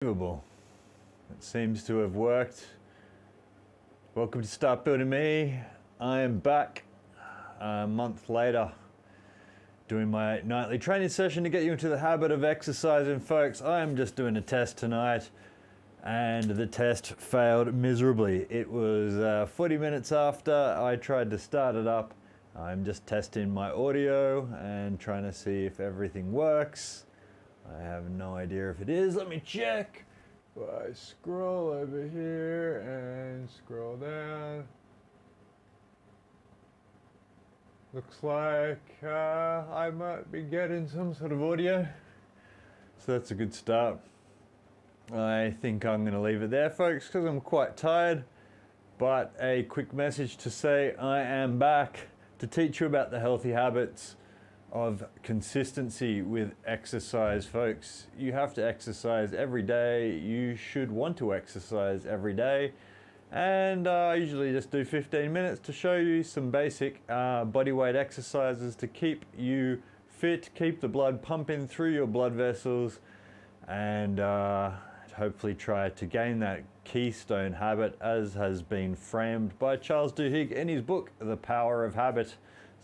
Unbelievable. It seems to have worked. Welcome to startbuilding.me. I am back a month later doing my nightly training session to get you into the habit of exercising, folks. I am just doing a test tonight and the test failed miserably. It was 40 minutes after I tried to start it up. I'm just testing my audio and trying to see if everything works. I have no idea if it is. Let me check. I scroll over here and scroll down. Looks like I might be getting some sort of audio. So that's a good start. I think I'm going to leave it there, folks, because I'm quite tired. But a quick message to say I am back to teach you about the healthy habits of consistency with exercise, folks. You have to exercise every day. You should want to exercise every day. And I usually just do 15 minutes to show you some basic body weight exercises to keep you fit, keep the blood pumping through your blood vessels, and hopefully try to gain that keystone habit as has been framed by Charles Duhigg in his book, The Power of Habit.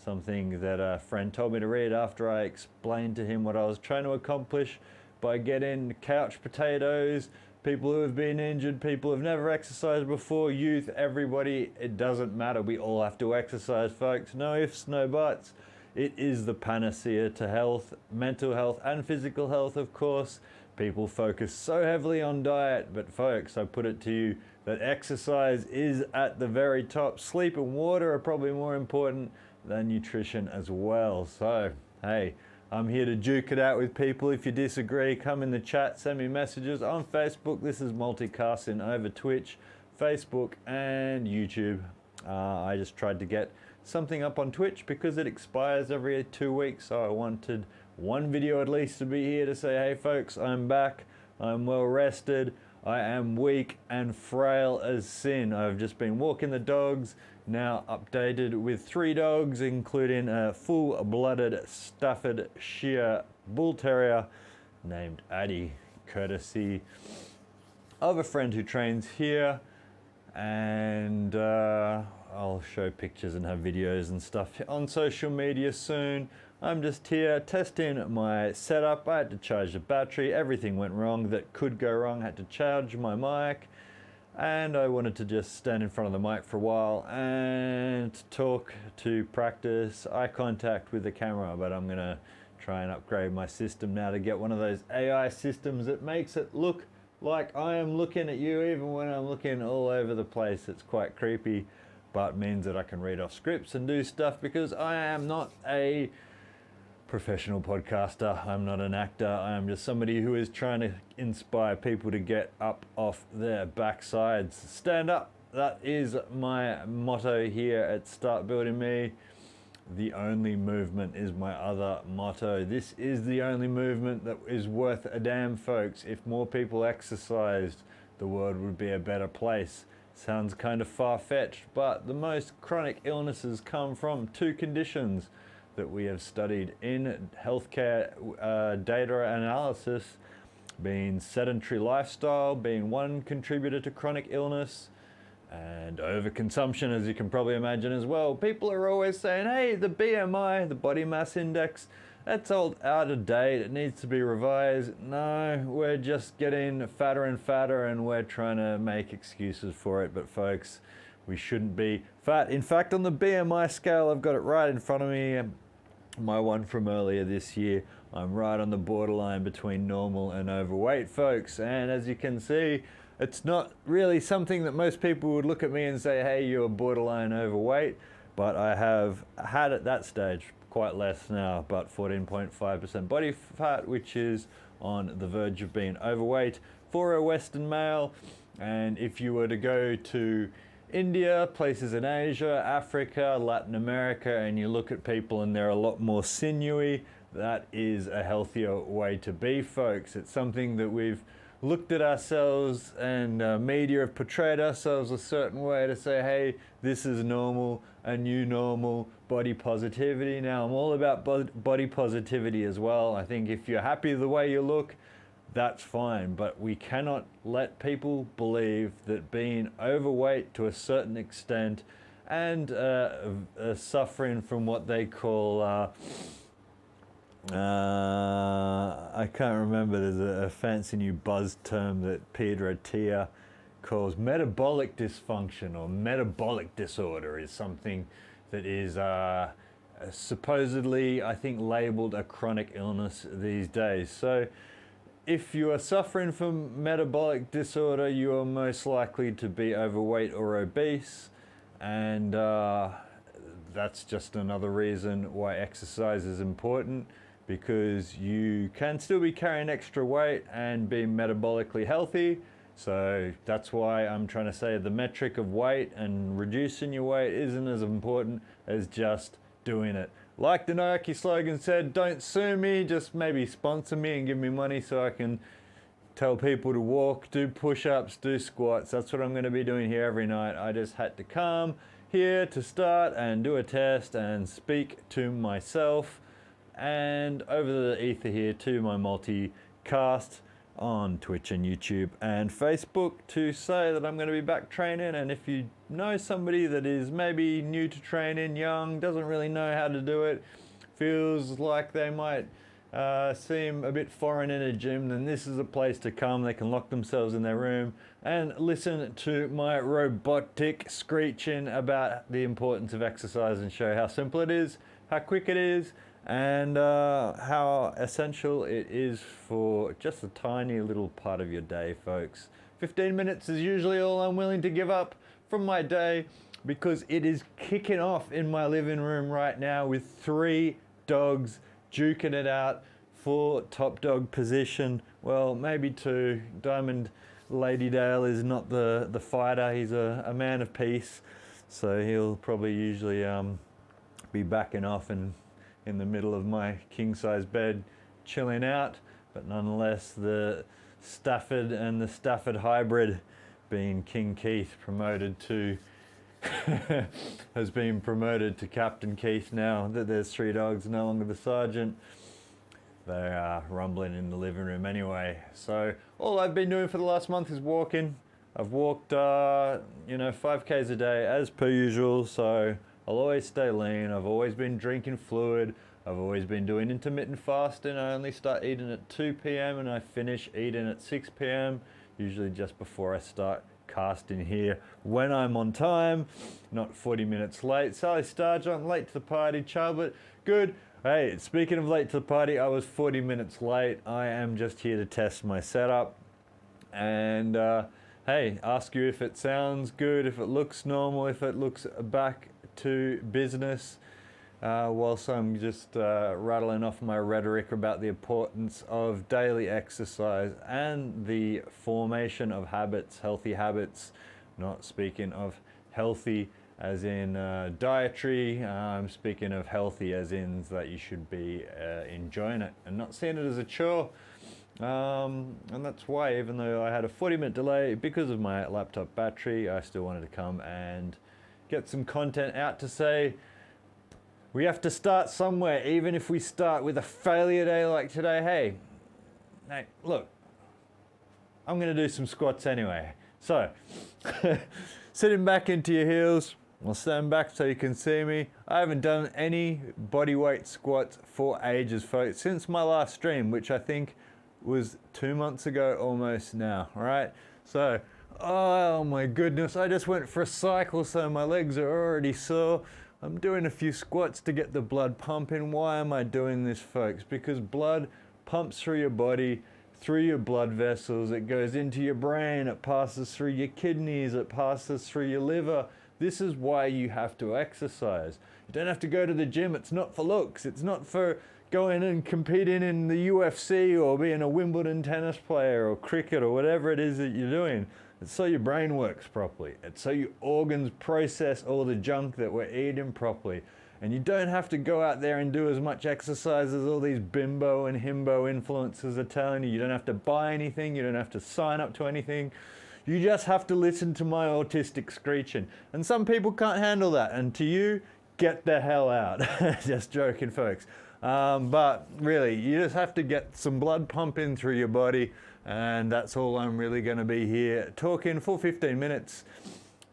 Something that a friend told me to read after I explained to him what I was trying to accomplish by getting couch potatoes, people who have been injured, people who have never exercised before, youth, everybody. It doesn't matter. We all have to exercise, folks. No ifs, no buts. It is the panacea to health, mental health and physical health, of course. People focus so heavily on diet, but folks, I put it to you that exercise is at the very top. Sleep and water are probably more important than nutrition as well. So, hey, I'm here to duke it out with people. If you disagree, come in the chat, send me messages on Facebook. This is multicasting over Twitch, Facebook, and YouTube. I just tried to get something up on Twitch because it expires every 2 weeks, so I wanted one video at least to be here to say, hey folks, I'm back, I'm well rested, I am weak and frail as sin. I've just been walking the dogs, now updated with 3 dogs, including a full-blooded Staffordshire Bull Terrier named Addie, courtesy of a friend who trains here. And I'll show pictures and have videos and stuff on social media soon. I'm just here testing my setup. I had to charge the battery. Everything went wrong that could go wrong. I had to charge my mic. And I wanted to just stand in front of the mic for a while and talk, to practice eye contact with the camera. But I'm going to try and upgrade my system now to get one of those AI systems that makes it look like I am looking at you even when I'm looking all over the place. It's quite creepy, but means that I can read off scripts and do stuff because I am not a professional podcaster. I'm not an actor. I am just somebody who is trying to inspire people to get up off their backsides. Stand up. That is my motto here at Start Building Me. The only movement is my other motto. This is the only movement that is worth a damn, folks. If more people exercised, the world would be a better place. Sounds kind of far-fetched, but the most chronic illnesses come from 2 conditions that we have studied in healthcare data analysis, being sedentary lifestyle, being one contributor to chronic illness, and overconsumption, as you can probably imagine as well. People are always saying, hey, the BMI, the body mass index, that's old, out of date, it needs to be revised. No, we're just getting fatter and fatter and we're trying to make excuses for it. But folks, we shouldn't be fat. In fact, on the BMI scale, I've got it right in front of me, my one from earlier this year, I'm right on the borderline between normal and overweight, folks. And as you can see, it's not really something that most people would look at me and say, hey, you're borderline overweight. But I have had at that stage, quite less now, but 14.5% body fat, which is on the verge of being overweight for a Western male. And if you were to go to India, places in Asia, Africa, Latin America, and you look at people and they're a lot more sinewy, that is a healthier way to be, folks. It's something that we've looked at ourselves and media have portrayed ourselves a certain way to say, hey, this is normal, a new normal, body positivity. Now, I'm all about body positivity as well. I think if you're happy the way you look, that's fine. But we cannot let people believe that being overweight to a certain extent and suffering from what they call, I can't remember, there's a fancy new buzz term that Pedro Tia calls metabolic dysfunction, or metabolic disorder is something that is supposedly, I think, labeled a chronic illness these days. So if you are suffering from metabolic disorder, you are most likely to be overweight or obese, and that's just another reason why exercise is important, because you can still be carrying extra weight and be metabolically healthy. So that's why I'm trying to say the metric of weight and reducing your weight isn't as important as just doing it. Like the Nike slogan said, don't sue me, just maybe sponsor me and give me money so I can tell people to walk, do push-ups, do squats. That's what I'm going to be doing here every night. I just had to come here to start and do a test and speak to myself and over the ether here to my multicast on Twitch and YouTube and Facebook to say that I'm going to be back training. And if you know somebody that is maybe new to training, young, doesn't really know how to do it, feels like they might seem a bit foreign in a gym, then this is a place to come. They can lock themselves in their room and listen to my robotic screeching about the importance of exercise and show how simple it is, how quick it is, and how essential it is for just a tiny little part of your day, folks. 15 minutes is usually all I'm willing to give up from my day, because it is kicking off in my living room right now with 3 dogs duking it out for top dog position. Well, maybe 2. Diamond Ladydale is not the fighter, he's a man of peace, so he'll probably usually be backing off and in the middle of my king-size bed chilling out. But nonetheless, the Stafford and the Stafford hybrid, being King Keith, promoted to has been promoted to Captain Keith now that there's 3 dogs, no longer the sergeant. They are rumbling in the living room anyway. So all I've been doing for the last month is walking. I've walked 5Ks a day as per usual, so I'll always stay lean. I've always been drinking fluid. I've always been doing intermittent fasting. I only start eating at 2 p.m. and I finish eating at 6 p.m. usually just before I start casting here when I'm on time, not 40 minutes late. Sally Starjohn, late to the party. Charlotte, good. Hey, speaking of late to the party, I was 40 minutes late. I am just here to test my setup and hey, ask you if it sounds good, if it looks normal, if it looks back to business, whilst I'm just rattling off my rhetoric about the importance of daily exercise and the formation of habits, healthy habits. Not speaking of healthy as in dietary, I'm speaking of healthy as in that you should be enjoying it and not seeing it as a chore. And that's why, even though I had a 40-minute delay because of my laptop battery, I still wanted to come and get some content out to say we have to start somewhere. Even if we start with a failure day like today, hey, look, I'm going to do some squats anyway. So, sitting back into your heels, I'll stand back so you can see me. I haven't done any bodyweight squats for ages, folks, since my last stream, which I think was 2 months ago almost now, all right? So, oh my goodness, I just went for a cycle, so my legs are already sore. I'm doing a few squats to get the blood pumping. Why am I doing this, folks? Because blood pumps through your body, through your blood vessels. It goes into your brain, it passes through your kidneys, it passes through your liver. This is why you have to exercise. You don't have to go to the gym. It's not for looks. It's not for going and competing in the UFC or being a Wimbledon tennis player or cricket or whatever it is that you're doing. It's so your brain works properly. It's so your organs process all the junk that we're eating properly. And you don't have to go out there and do as much exercise as all these bimbo and himbo influencers are telling you. You don't have to buy anything. You don't have to sign up to anything. You just have to listen to my autistic screeching. And some people can't handle that. And to you, get the hell out. Just joking, folks. But really, you just have to get some blood pumping through your body, and that's all I'm really going to be here talking for 15 minutes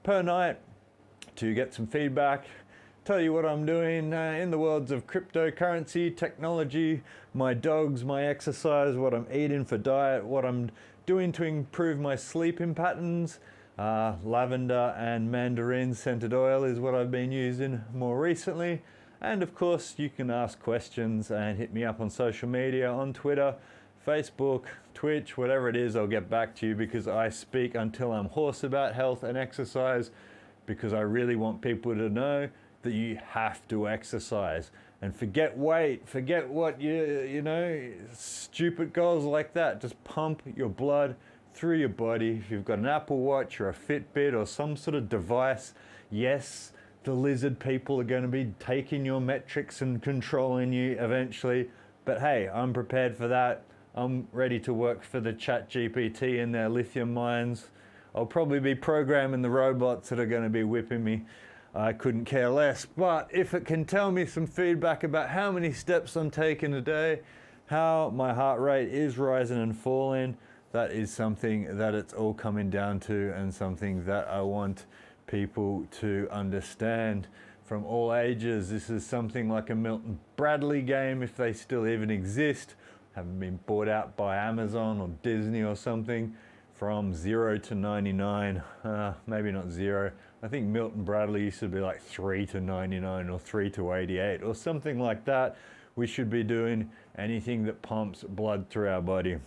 per night to get some feedback, tell you what I'm doing in the worlds of cryptocurrency, technology, my dogs, my exercise, what I'm eating for diet, what I'm doing to improve my sleeping patterns. Lavender and mandarin scented oil is what I've been using more recently. And of course, you can ask questions and hit me up on social media, on Twitter, Facebook, Twitch, whatever it is, I'll get back to you, because I speak until I'm hoarse about health and exercise, because I really want people to know that you have to exercise. And forget weight, forget what you know, stupid goals like that. Just pump your blood through your body. If you've got an Apple Watch or a Fitbit or some sort of device, yes, the lizard people are going to be taking your metrics and controlling you eventually. But hey, I'm prepared for that. I'm ready to work for the ChatGPT and their lithium mines. I'll probably be programming the robots that are going to be whipping me. I couldn't care less. But if it can tell me some feedback about how many steps I'm taking a day, how my heart rate is rising and falling, that is something that it's all coming down to, and something that I want people to understand from all ages. This is something like a Milton Bradley game, if they still even exist. Haven't been bought out by Amazon or Disney or something. From 0 to 99, maybe not 0. I think Milton Bradley used to be like 3 to 99 or 3 to 88 or something like that. We should be doing anything that pumps blood through our body.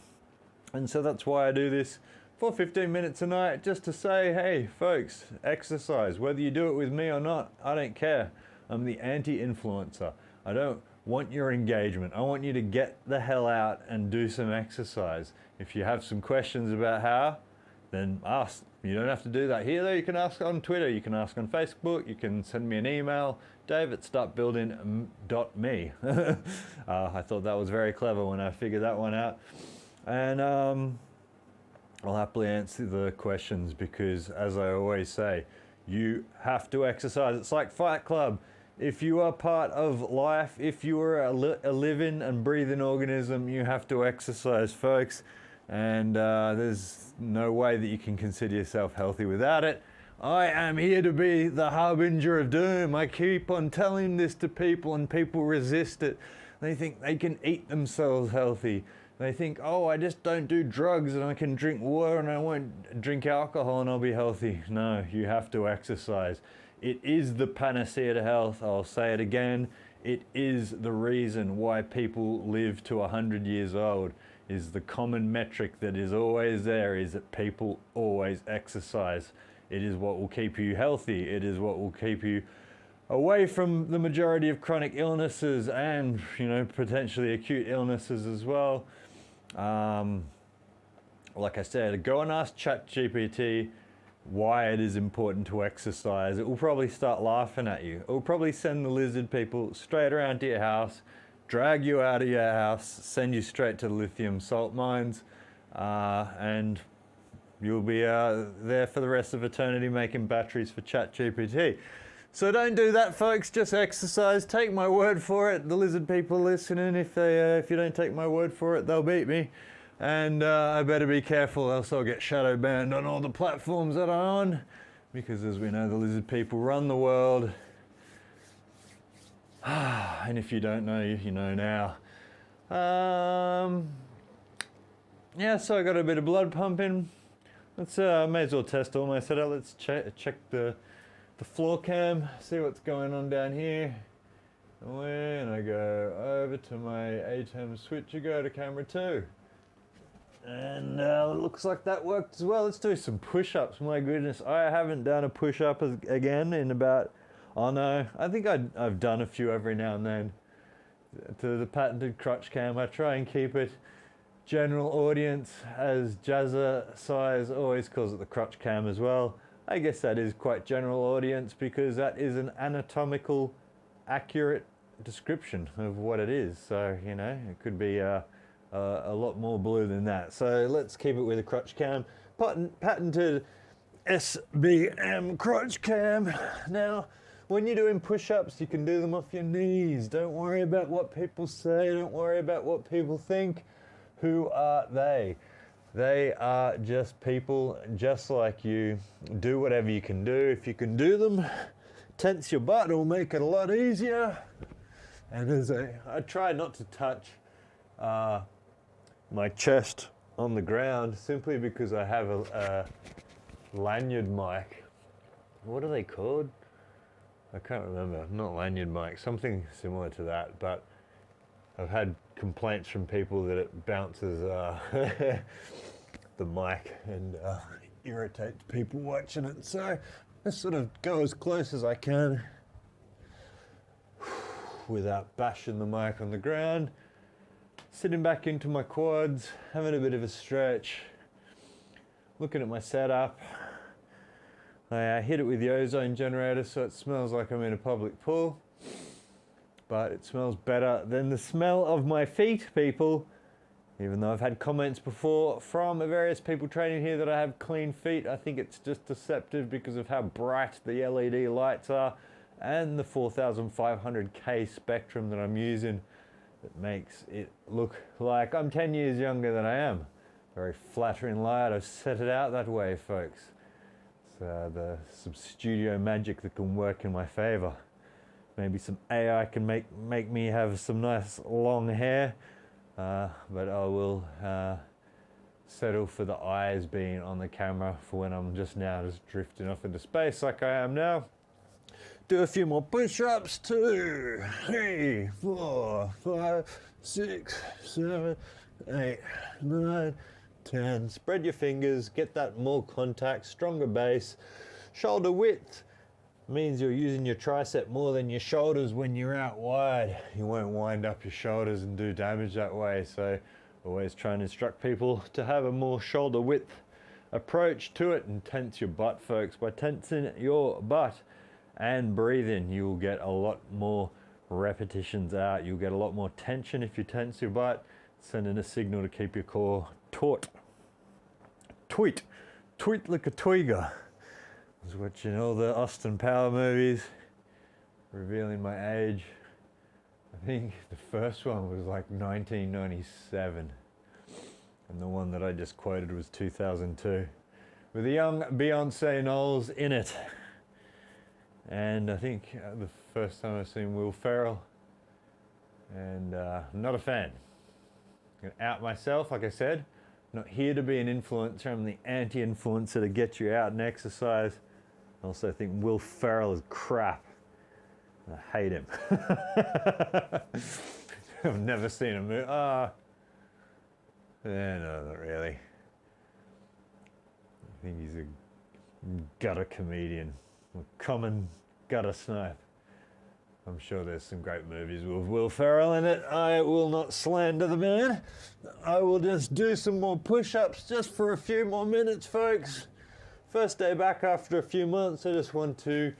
And so that's why I do this for 15 minutes a night, just to say, hey folks, exercise. Whether you do it with me or not, I don't care. I'm the anti-influencer. I don't want your engagement. I want you to get the hell out and do some exercise. If you have some questions about how, then ask. You don't have to do that here though. You can ask on Twitter, you can ask on Facebook, you can send me an email, dave@startbuilding.me. I thought that was very clever when I figured that one out. And I'll happily answer the questions, because as I always say, you have to exercise. It's like Fight Club. If you are part of life, if you are a living and breathing organism, you have to exercise, folks. And there's no way that you can consider yourself healthy without it. I am here to be the harbinger of doom. I keep on telling this to people, and people resist it. They think they can eat themselves healthy. They think, oh, I just don't do drugs and I can drink water and I won't drink alcohol and I'll be healthy. No, you have to exercise. It is the panacea to health. I'll say it again. It is the reason why people live to 100 years old. Is the common metric that is always there, is that people always exercise. It is what will keep you healthy. It is what will keep you away from the majority of chronic illnesses and, you know, potentially acute illnesses as well. Like I said, go and ask ChatGPT why it is important to exercise. It will probably start laughing at you. It will probably send the lizard people straight around to your house, drag you out of your house, send you straight to the lithium salt mines, and you'll be there for the rest of eternity making batteries for ChatGPT. So don't do that, folks. Just exercise. Take my word for it. The lizard people listening, if you don't take my word for it, they'll beat me. And I better be careful, else I'll get shadow banned on all the platforms that I'm on. Because as we know, the lizard people run the world. And if you don't know, you know now. Yeah, so I got a bit of blood pumping. Let's may as well test all my setup. Let's check the floor cam, see what's going on down here. When I go over to my ATEM switch, you go to camera 2. And it looks like that worked as well. Let's do some push-ups. My goodness, I haven't done a push-up again in about, oh no, I think I've done a few every now and then. To the patented crotch cam, I try and keep it general audience, as Jazzercise always calls it the crotch cam as well. I guess that is quite general audience, because that is an anatomical accurate description of what it is. So, you know, it could be a lot more blue than that. So let's keep it with a crotch cam. Patented SBM crotch cam. Now, When you're doing push-ups, you can do them off your knees. Don't worry about what people say. Don't worry about what people think. Who are they? They are just people just like you. Do whatever you can do. If you can do them, tense your butt. It'll make it a lot easier. And I try not to touch my chest on the ground simply because I have a lanyard mic. What are they called? I can't remember. Not lanyard mic, something similar to that. But I've had complaints from people that it bounces the mic and irritates people watching it. So I sort of go as close as I can without bashing the mic on the ground. Sitting back into my quads, having a bit of a stretch, looking at my setup. I hit it with the ozone generator so it smells like I'm in a public pool, but it smells better than the smell of my feet, people. Even though I've had comments before from various people training here that I have clean feet, I think it's just deceptive because of how bright the LED lights are and the 4500K spectrum that I'm using. That makes it look like I'm 10 years younger than I am. Very flattering light. I've set it out that way, folks. It's some studio magic that can work in my favor. Maybe some AI can make me have some nice long hair, but I will settle for the eyes being on the camera for when I'm just drifting off into space like I am now. Do a few more push-ups. 2, 3, 4, 5, 6, 7, 8, 9, 10. Spread your fingers, get that more contact, stronger base. Shoulder width means you're using your tricep more than your shoulders when you're out wide. You won't wind up your shoulders and do damage that way. So always try and instruct people to have a more shoulder width approach to it and tense your butt, folks. By tensing your butt and breathing, you'll get a lot more repetitions out. You'll get a lot more tension if you tense your butt, sending a signal to keep your core taut. Tweet like a twigger. I was watching all the Austin Power movies, revealing my age. I think the first one was like 1997, and the one that I just quoted was 2002, with a young Beyonce Knowles in it. And I think the first time I've seen Will Ferrell, and I'm not a fan. I'm gonna out myself, like I said. I'm not here to be an influencer. I'm the anti-influencer to get you out and exercise. I also think Will Ferrell is crap. I hate him. I've never seen a movie. No, not really. I think he's a gutter comedian. Common gutter snipe. I'm sure there's some great movies with Will Ferrell in it. I will not slander the man. I will just do some more push-ups just for a few more minutes, folks. First day back after a few months. I just want to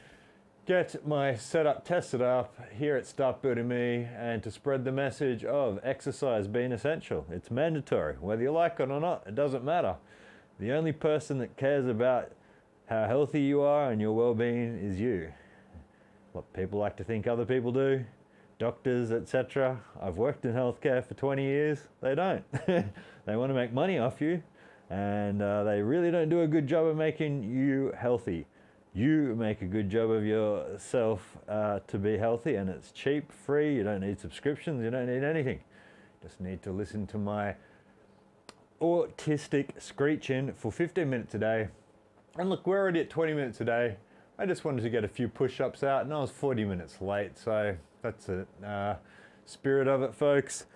get my setup tested up here at startbuilding.me and to spread the message of exercise being essential. It's mandatory. Whether you like it or not, it doesn't matter. The only person that cares about how healthy you are and your well-being is you. What people like to think other people do, doctors, etc. I've worked in healthcare for 20 years. They don't. They want to make money off you, and they really don't do a good job of making you healthy. You make a good job of yourself to be healthy, and it's cheap, free. You don't need subscriptions. You don't need anything. Just need to listen to my autistic screeching for 15 minutes a day. And look, we're already at 20 minutes a day. I just wanted to get a few push-ups out, and I was 40 minutes late, so that's the spirit of it, folks.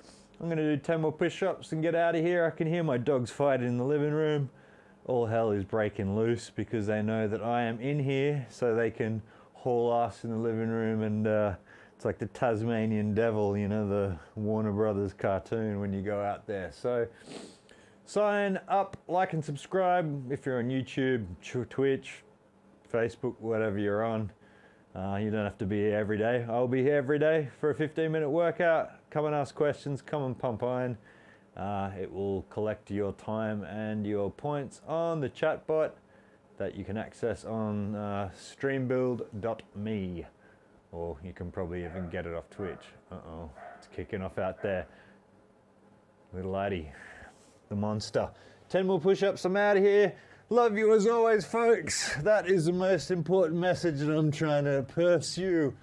I'm going to do 10 more push-ups and get out of here. I can hear my dogs fighting in the living room. All hell is breaking loose because they know that I am in here, so they can haul ass in the living room, and it's like the Tasmanian devil, you know, the Warner Brothers cartoon when you go out there. So sign up, like and subscribe if you're on YouTube, Twitch, Facebook, whatever you're on. You don't have to be here every day. I'll be here every day for a 15-minute workout. Come and ask questions, come and pump iron. It will collect your time and your points on the chatbot that you can access on startbuilding.me. Or you can probably even get it off Twitch. Uh-oh, it's kicking off out there. Little laddie, the monster. 10 more push-ups, I'm out of here. Love you as always, folks. That is the most important message that I'm trying to pursue.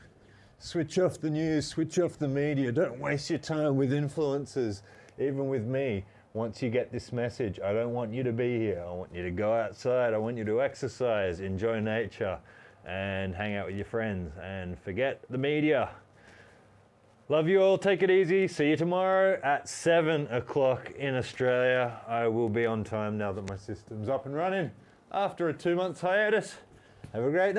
Switch off the news, switch off the media. Don't waste your time with influencers, even with me. Once you get this message, I don't want you to be here. I want you to go outside. I want you to exercise, enjoy nature, and hang out with your friends, and forget the media. Love you all. Take it easy. See you tomorrow at 7 o'clock in Australia. I will be on time now that my system's up and running after a 2-month hiatus. Have a great night.